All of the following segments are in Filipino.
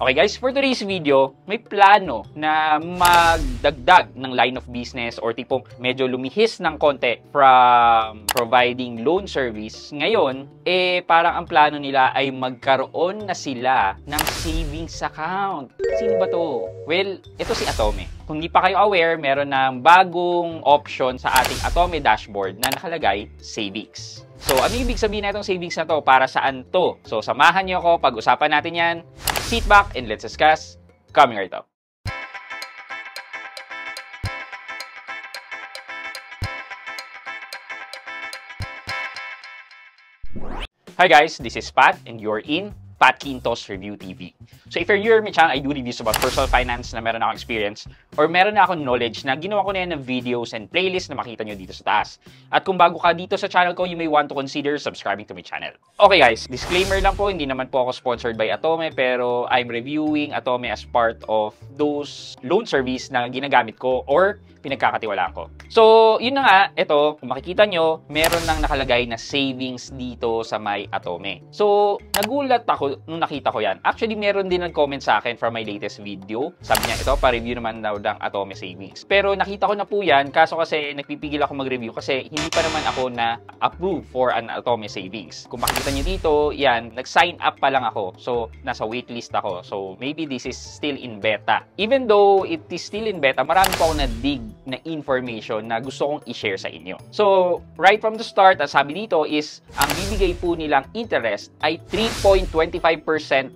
Okay guys, for today's video, may plano na magdagdag ng line of business or tipong medyo lumihis ng konti from providing loan service. Ngayon, parang ang plano nila ay magkaroon na sila ng savings account. Sino ba to? Well, ito si Atome. Kung di pa kayo aware, meron ng bagong option sa ating Atome dashboard na nakalagay savings. So, ano ibig sabihin na itong savings na to? Para saan to? So, samahan niyo ako, pag-usapan natin yan. Sit back and let's discuss. Coming right up. Hi guys, this is Pat and you're in Pat Quintos Review TV. So if you're new to my channel, I do reviews about personal finance na meron akong experience or meron na akong knowledge na ginawa ko na yan ng videos and playlist na makita nyo dito sa taas. At kung bago ka dito sa channel ko, you may want to consider subscribing to my channel. Okay guys, disclaimer lang po, hindi naman po ako sponsored by Atome pero I'm reviewing Atome as part of those loan service na ginagamit ko or pinagkakatiwalaan ko. So, yun na nga, ito, kung makikita nyo, meron nang nakalagay na savings dito sa may Atome. So, nagulat ako nung nakita ko yan. Actually, meron din nag-comment sa akin from my latest video. Sabi niya, ito, pa-review naman daw ng Atome Savings. Pero nakita ko na po yan, kaso kasi nagpipigil ako mag-review kasi hindi pa naman ako na-approve for an Atome Savings. Kung makikita nyo dito, yan, nag-sign up pa lang ako. So, nasa waitlist ako. So, maybe this is still in beta. Even though it is still in beta, marami pa ako na-dig na information na gusto kong i-share sa inyo. So, right from the start, ang sabi dito is, ang bibigay po nilang interest ay 3.25%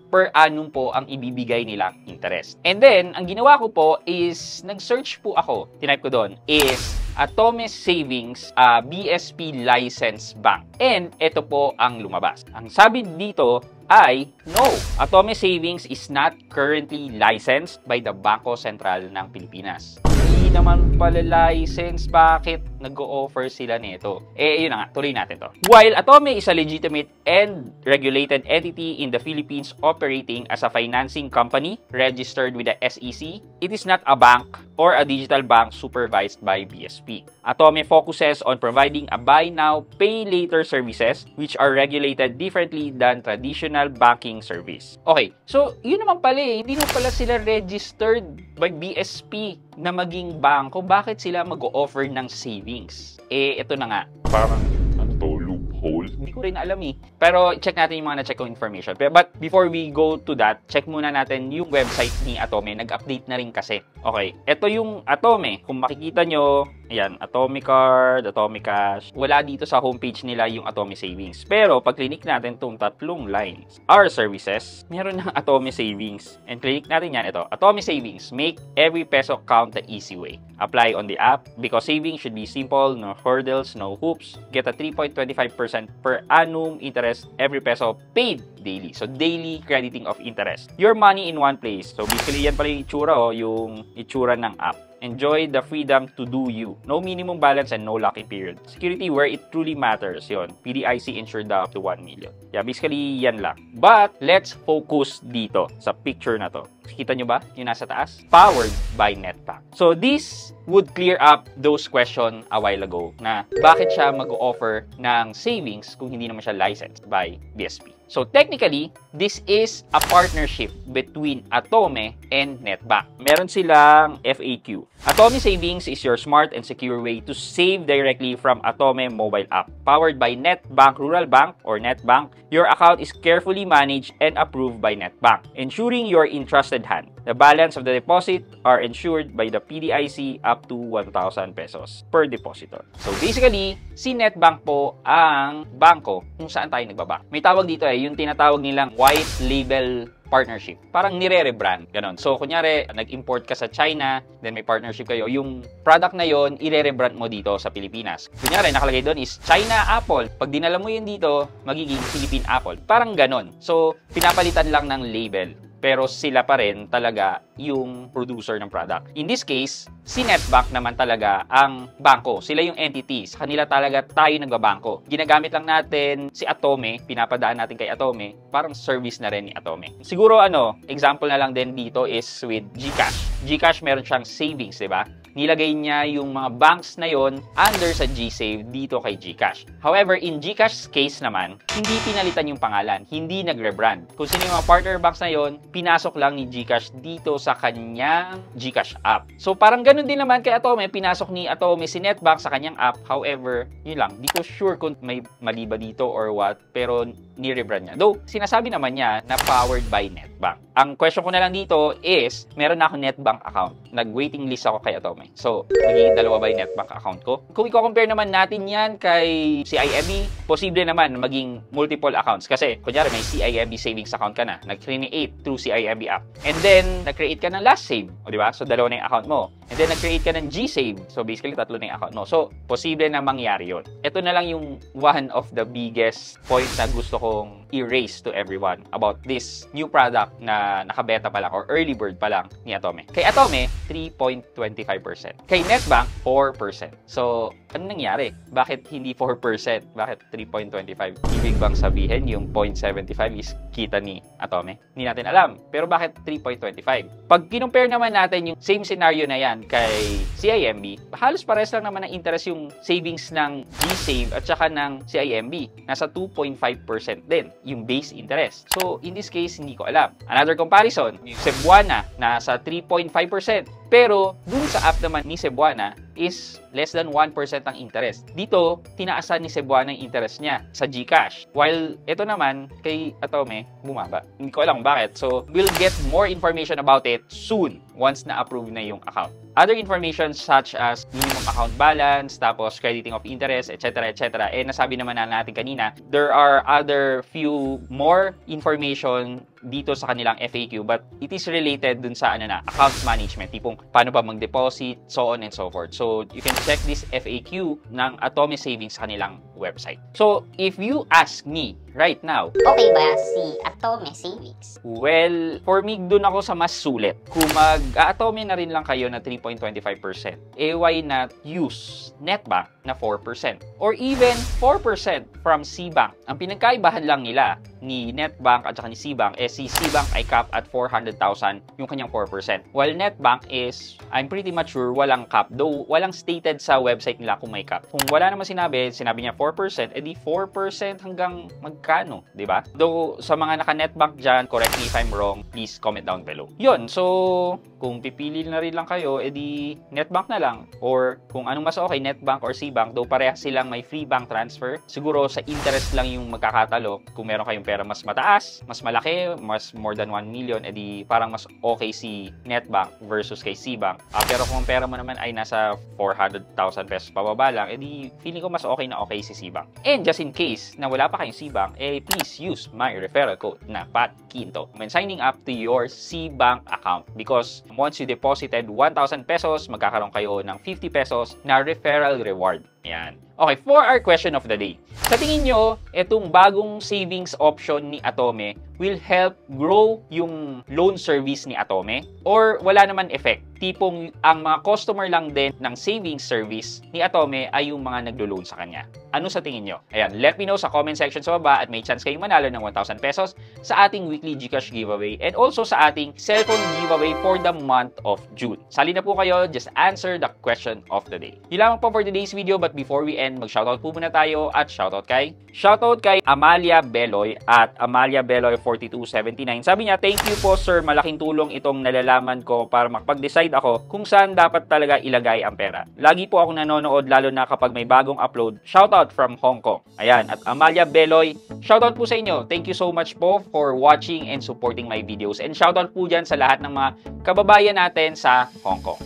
per annum po ang ibibigay nilang interest. And then, ang ginawa ko po is, nag-search po ako, tinype ko doon, is Atome Savings BSP Licensed Bank. And ito po ang lumabas. Ang sabi dito ay, no, Atome Savings is not currently licensed by the Bangko Sentral ng Pilipinas. Hindi naman pala license, bakit nag-o-offer sila nito? Yun na nga, tuloy natin to. While Atome is a legitimate and regulated entity in the Philippines operating as a financing company registered with the SEC, it is not a bank or a digital bank supervised by BSP. Atome focuses on providing a buy now, pay later services which are regulated differently than traditional banking service. Okay, so yun naman pala hindi naman pala sila registered by BSP na maging bangko. Bakit sila mag-o-offer ng savings? Ito na nga. Parang, ano to, loophole? Hindi ko rin alam Pero check natin yung mga na-check kong information. But before we go to that, check muna natin yung website ni Atome. Nag-update na rin kasi. Okay, ito yung Atome. Kung makikita nyo, ayan, Atome Card, Atome Cash. Wala dito sa homepage nila yung Atome Savings. Pero pag click natin itong tatlong lines, our services, meron ng Atome Savings. And click natin yan, ito, Atome Savings. Make every peso count the easy way. Apply on the app because savings should be simple, no hurdles, no hoops. Get a 3.25% per annum interest every peso paid daily. So, daily crediting of interest. Your money in one place. So, basically, yan pala yung itsura, yung itsura ng app. Enjoy the freedom to do you. No minimum balance and no locking period. Security where it truly matters. Yon. PDIC insured up to 1 million. Yeah, basically, yan lang. But, let's focus dito sa picture na to. Kita nyo ba? Yung nasa taas? Powered by Netbank. So, this would clear up those questions a while ago na bakit siya mag-o-offer ng savings kung hindi naman siya licensed by BSP. So, technically, this is a partnership between Atome and Netbank. Meron silang FAQ. Atome Savings is your smart and secure way to save directly from Atome mobile app. Powered by Netbank Rural Bank or Netbank, your account is carefully managed and approved by Netbank, ensuring you're in trusted hand. The balance of the deposit are insured by the PDIC up to 1,000 pesos per depositor. So basically, si Netbank po ang bangko kung saan tayo nagbabank. May tawag dito yung tinatawag nilang white label partnership. Parang nire-rebrand, ganon. So, kunyari, nag-import ka sa China, then may partnership kayo, yung product na yon ire-rebrand mo dito sa Pilipinas. Kunyari, nakalagay doon is China Apple. Pag dinala mo yun dito, magiging Philippine Apple. Parang ganon. So, pinapalitan lang ng label. Pero sila pa rin talaga yung producer ng product. In this case, si Netbank naman talaga ang bangko. Sila yung entity. Sa kanila talaga tayo nagbabangko. Ginagamit lang natin si Atome, pinapadaan natin kay Atome, parang service na rin ni Atome. Siguro example na lang din dito is with GCash. GCash meron siyang savings, di ba? nilagay niya yung mga banks na yon under sa GSave dito kay GCash. However, in GCash's case naman, hindi pinalitan yung pangalan, hindi nagre-brand. Kung sino yung mga partner banks na yon, pinasok lang ni GCash dito sa kanyang GCash app. So parang ganun din naman kay Atome, pinasok ni Atome si Netbank sa kanyang app. However, yun lang, di ko sure kung may mali ba dito or what, pero ni-rebrand niya. Though, sinasabi naman niya na powered by Netbank. Ang question ko na lang dito is, meron na ako Netbank account. Nag-waiting list ako kay Atome. So, magiging dalawa ba yung Netbank account ko? Kung i-compare naman natin yan kay CIMB, posible naman maging multiple accounts. Kasi, kunyari may CIMB savings account ka na, nag-create through CIMB app. And then, nag-create ka ng last save. O, di ba? So, dalawa na yung account mo. And then, nag-create ka ng G-Save. So, basically, tatlo na yung account mo. So, posible na mangyari yun. Ito na lang yung one of the biggest points na gusto kong erase to everyone about this new product na nakabeta pa lang or early bird pa lang ni Atome. Kay Atome, 3.25%. Kay Netbank, 4%. So, ano nangyari? Bakit hindi 4%? Bakit 3.25? Ibig bang sabihin yung 0.75 is kita ni Atome? Hindi natin alam. Pero bakit 3.25? Pag kinumpare naman natin yung same scenario na yan kay CIMB, halos pares lang naman ng interest yung savings ng GSave at saka ng CIMB. Nasa 2.5% din yung base interest. So, in this case, hindi ko alam. Another comparison, yung Cebuana, nasa 3.5%. Pero, dun sa app naman ni Cebuana is less than 1% ang interest. Dito, tinaasan ni Cebuana yung interest niya sa GCash. While ito naman, kay Atome, bumaba. Hindi ko alam bakit. So, we'll get more information about it soon once na-approve na yung account. Other information such as minimum account balance, tapos crediting of interest, etc. etc. Eh, nasabi naman na natin kanina, there are other few more information dito sa kanilang FAQ, but it is related dun sa account management, tipong paano ba mag-deposit, so on and so forth. So, you can check this FAQ ng Atome Savings sa kanilang website. So, if you ask me right now, okay ba si Atome Savings? Well, for me, dun ako sa mas sulit. Kung mag-Atome na rin lang kayo na 3.25%, eh why not use Netbank na 4%? Or even 4% from Cbank. Ang pinagkaibahan lang nila ni Netbank at saka ni Cbank, eh si Cbank ay cap at 400,000 yung kanyang 4%. While Netbank is, I'm pretty much sure, walang cap. Though, walang stated sa website nila kung may cap. Kung wala naman sinabi niya 4%, edi 4% hanggang magkano, di ba? Though, sa mga naka-Netbank dyan, correct me if I'm wrong, please comment down below. Yun, so, kung pipili na rin lang kayo, edi Netbank na lang. Or, kung anong mas okay, Netbank or Cbank, though parehas silang may free bank transfer, siguro sa interest lang yung magkakatalo. Kung meron kayong pera mas mataas, mas malaki, mas more than 1 million, edi parang mas okay si Netbank versus kay Cbank. Pero kung pera mo naman ay nasa 400,000 pesos pababa lang, edi feeling ko mas okay na okay si Cbank. And just in case na wala pa kayong Cbank, eh please use my referral code na PATKINTO when signing up to your Cbank account, because once you deposited 1,000 pesos, magkakaroon kayo ng 50 pesos na referral reward. Yan. Okay, for our question of the day. Sa tingin nyo, itong bagong savings option ni Atome will help grow yung loan service ni Atome? Or wala naman effect? Tipong ang mga customer lang din ng savings service ni Atome ay yung mga naglo-loan sa kanya. Ano sa tingin nyo? Ayan, let me know sa comment section sa baba at may chance kayong manalo ng 1,000 pesos sa ating weekly GCash giveaway and also sa ating cellphone giveaway for the month of June. Sali na po kayo, just answer the question of the day. Yun lamang po for today's video, but before we end, mag-shoutout po muna tayo at shoutout kay Amalia Beloy at Amalia Beloy 4279. Sabi niya, thank you po sir, malaking tulong itong nalalaman ko para makapag-decide ako kung saan dapat talaga ilagay ang pera. Lagi po ako nanonood lalo na kapag may bagong upload. Shoutout from Hong Kong. Ayan, at Amalia Beloy, shoutout po sa inyo. Thank you so much po for watching and supporting my videos. And shoutout po dyan sa lahat ng mga kababayan natin sa Hong Kong.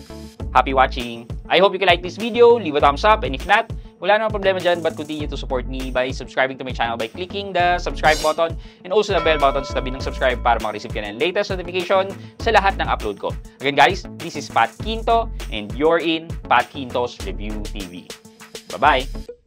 Happy watching! I hope you can like this video, leave a thumbs up, and if not, wala namang problema dyan, but continue to support me by subscribing to my channel by clicking the subscribe button and also the bell button sa tabi ng subscribe para makareceive ka ng latest notification sa lahat ng upload ko. Again guys, this is Pat Quinto and you're in Pat Quinto's Review TV. Bye-bye!